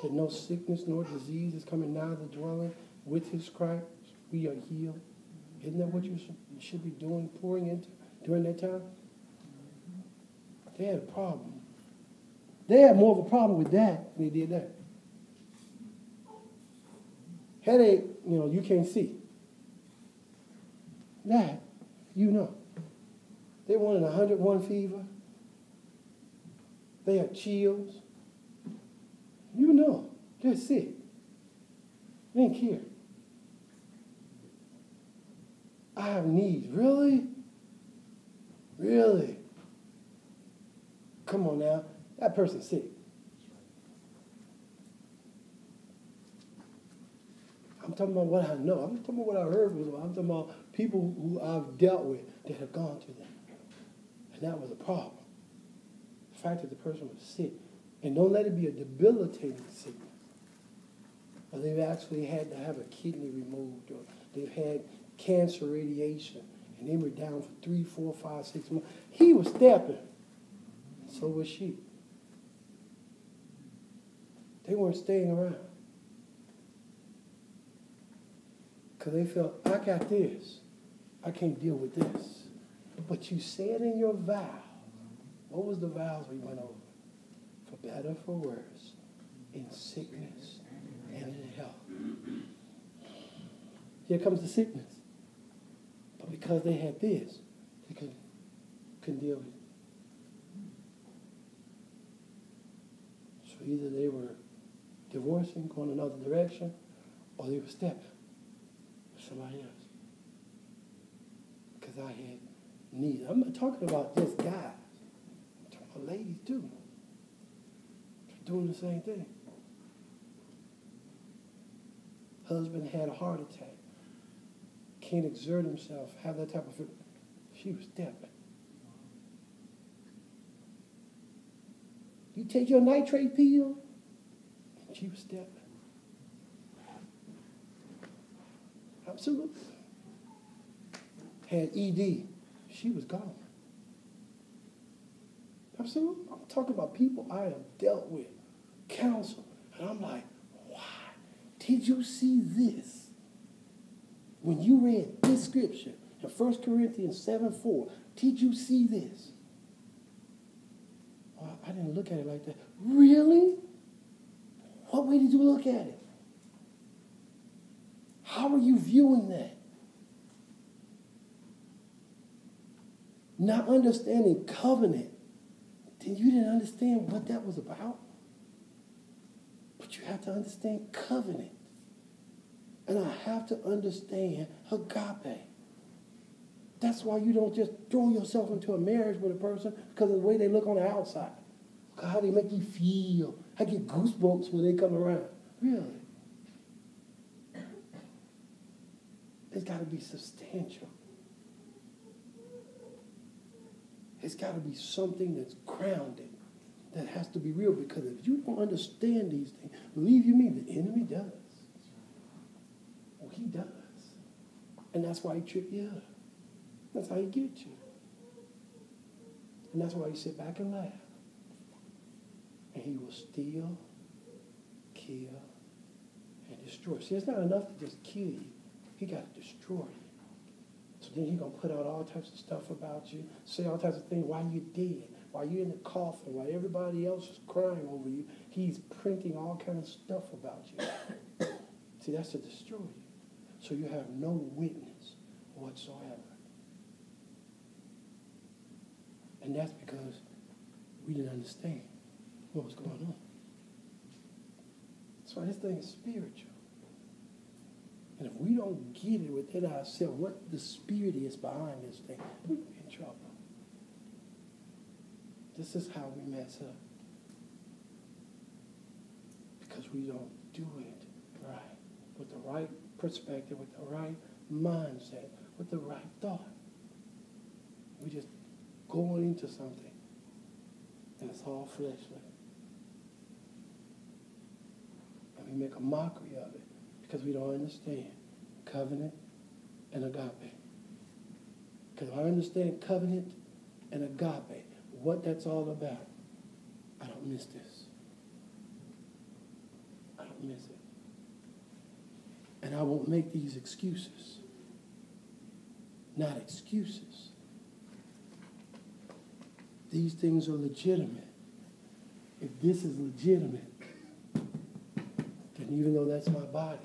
that no sickness nor disease is coming nigh the dwelling with his Christ. We are healed. Isn't that what you should be doing, pouring into during that time? They had a problem. They had more of a problem with that than they did that. Headache, you can't see. That, They wanted 101 fever. They had chills. They're sick. They didn't care. I have needs. Really? Really? Come on now. That person's sick. I'm talking about what I know. I'm talking about what I heard. I'm talking about people who I've dealt with that have gone through that. And that was a problem. The fact that the person was sick. And don't let it be a debilitating sickness. Or they've actually had to have a kidney removed, or they've had cancer radiation, and they were down for 3, 4, 5, 6 months. He was stepping. And so was she. They weren't staying around. Because they felt, I got this. I can't deal with this. But you said in your vow, what was the vows we went over? For better, for worse, in sickness and in health. Here comes the sickness. But because they had this, they couldn't deal with it. So either they were divorcing, going another direction, or they were stepping with somebody else. Because I had needs. I'm not talking about just guys. I'm talking about ladies too. They're doing the same thing. Husband had a heart attack. Can't exert himself, have that type of... She was stepping. You take your nitrate pill? And she was stepping. Absolutely. Had ED. She was gone. Absolutely. I'm talking about people I have dealt with, counsel, and I'm like, why did you see this? When you read this scripture in 1 Corinthians 7:4, did you see this? Well, I didn't look at it like that. Really? What way did you look at it? How are you viewing that? Not understanding covenant, then you didn't understand what that was about. But you have to understand covenant. And I have to understand agape. That's why you don't just throw yourself into a marriage with a person because of the way they look on the outside. Because how they make you feel. I get goosebumps when they come around. Really? It's got to be substantial. It's got to be something that's grounded, that has to be real. Because if you don't understand these things, believe you me, the enemy does. Oh, he does. And that's why he trip you up. That's how he gets you. And that's why you sit back and laugh. And he will steal, kill, and destroy. See, it's not enough to just kill you. He got to destroy you. So then he's going to put out all types of stuff about you, say all types of things while you're dead, while you're in the coffin, while everybody else is crying over you. He's printing all kinds of stuff about you. See, that's to destroy you. So you have no witness whatsoever. And that's because we didn't understand what was going on. That's why this thing is spiritual. And if we don't get it within ourselves, what the spirit is behind this thing, we're in trouble. This is how we mess up. Because we don't do it right. With the right perspective, with the right mindset, with the right thought. We just going into something, and it's all fleshly. And we make a mockery of it because we don't understand covenant and agape. Because if I understand covenant and agape, what that's all about, I don't miss this. miss it. And I won't make these excuses. Not excuses. These things are legitimate. If this is legitimate, then even though that's my body,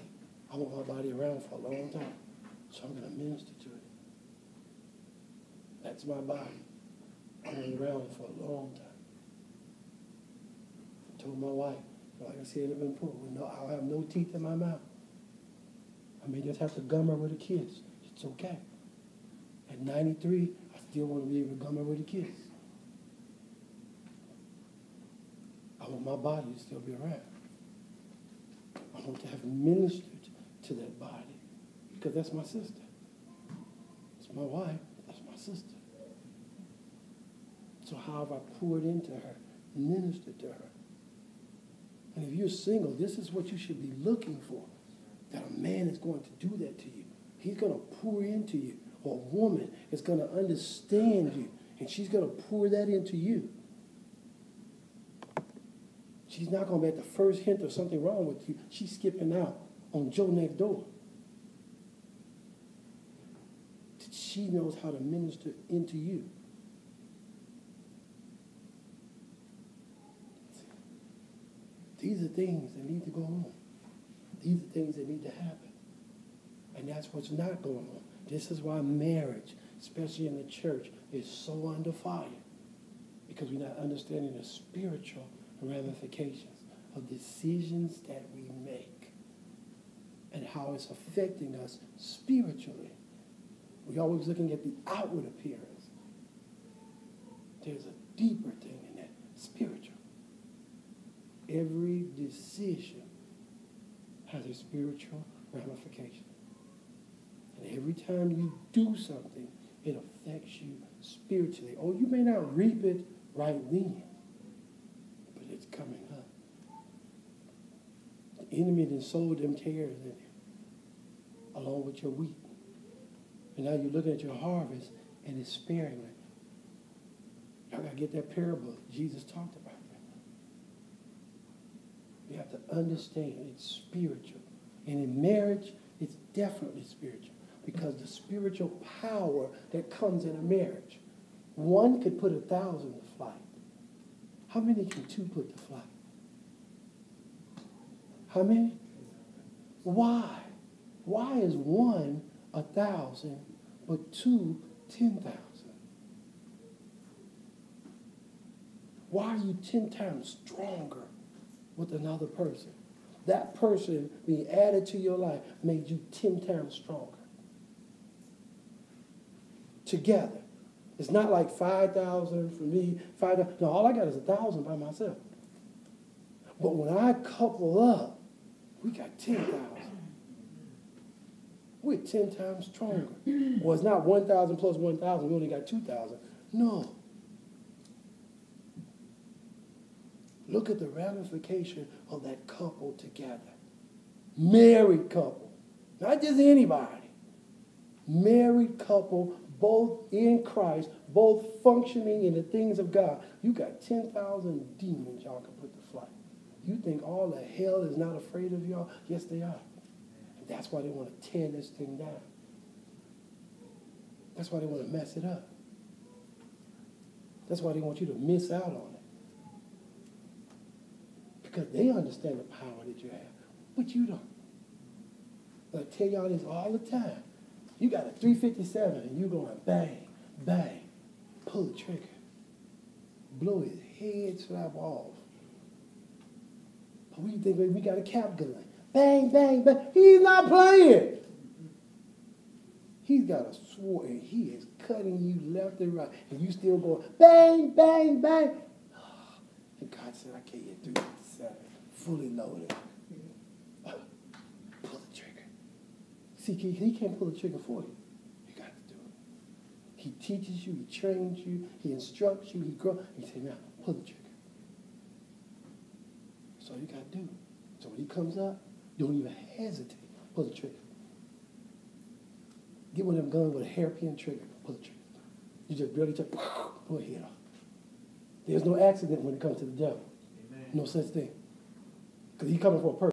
I want my body around for a long time. So I'm going to minister to it. That's my body. I want it around for a long time. I told my wife, like I said before, I'll have no teeth in my mouth. I may just have to gum her with a kiss. It's okay. At 93, I still want to be able to gum her with a kiss. I want my body to still be around. I want to have ministered to that body because that's my sister. It's my wife. That's my sister. So how have I poured into her, ministered to her? And if you're single, this is what you should be looking for, that a man is going to do that to you. He's going to pour into you. Or a woman is going to understand you, and she's going to pour that into you. She's not going to be at the first hint of something wrong with you. She's skipping out on Joe next door. She knows how to minister into you. These are things that need to go on. These are things that need to happen. And that's what's not going on. This is why marriage, especially in the church, is so under fire. Because we're not understanding the spiritual ramifications of decisions that we make and how it's affecting us spiritually. We're always looking at the outward appearance. There's a deeper thing in that, spiritual. Every decision has a spiritual ramification. And every time you do something, it affects you spiritually. Oh, you may not reap it right then, but it's coming up. The enemy then sowed them tares in you, along with your wheat. And now you're looking at your harvest, and it's sparingly. Y'all got to get that parable Jesus talked about. You have to understand it's spiritual. And in marriage, it's definitely spiritual. Because the spiritual power that comes in a marriage. One could put 1,000 to flight. How many can two put to flight? How many? Why? Why is one 1,000, but two 10,000? Why are you 10 times stronger with another person? That person being added to your life made you 10 times stronger. Together. It's not like 5,000 for me, 5,000. No, all I got is 1,000 by myself. But when I couple up, we got 10,000. We're 10 times stronger. Well, it's not 1,000 plus 1,000. We only got 2,000. No. Look at the ramification of that couple together. Married couple. Not just anybody. Married couple, both in Christ, both functioning in the things of God. You got 10,000 demons y'all can put to flight. You think all the hell is not afraid of y'all? Yes, they are. And that's why they want to tear this thing down. That's why they want to mess it up. That's why they want you to miss out on it. Because they understand the power that you have, but you don't. I tell y'all this all the time. You got a 357 and you going bang, bang, pull the trigger, blow his head slap off. But we think we got a cap gun. Bang, bang, bang. He's not playing. He's got a sword and he is cutting you left and right. And you still going bang, bang, bang. And God said, I can't get 357. Fully loaded. Pull the trigger. See, he can't pull the trigger for you. You got to do it. He teaches you, he trains you, he instructs you, he grows. He said, now, pull the trigger. That's all you got to do. So when he comes up, don't even hesitate. Pull the trigger. Get one of them guns with a hairpin trigger. Pull the trigger. You just barely touch, pull it head off. There's no accident when it comes to the devil. Amen. No such thing. Because he's coming for a purpose.